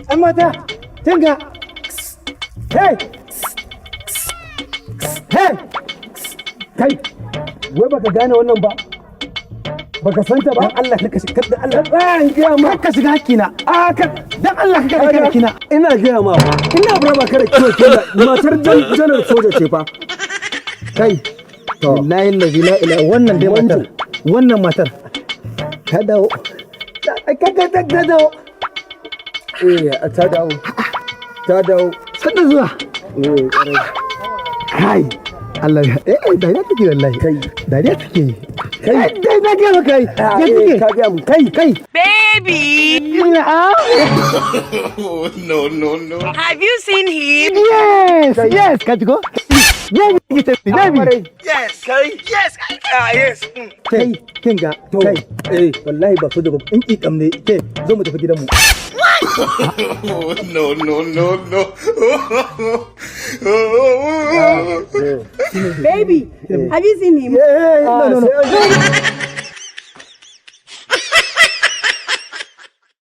An mata, tinga. Hey! Hey! Kai, wai baka gane wannan ba? Baka santa ba? Dan Allah ka shiga, dan Allah. An gaya ma. Ka shiga hakina. Dan Allah ka shiga hakina. Ina gaya ma. Ina ba ka da kiwo kenan. Matar janar soja ce fa. Kai, wallahi la ilaha wannan dai matar. Wannan matar. Ta dawo. Ta dawo. Ta dawo. Ta dawo. Sanda zuwa. Kai. Allah ya dariya take wallahi. Kai. Dariya take. Kai. Dai na ga maka kai. Ka ga mu. Kai. Baby. No. Have you seen him? Yes. Can you go? Baby. Yes. Yes. Kai, kinga. Kai. Wallahi ba so da in kikam ne. Ke, zo mu tafi gidanmu. No. Baby, have you seen him? No.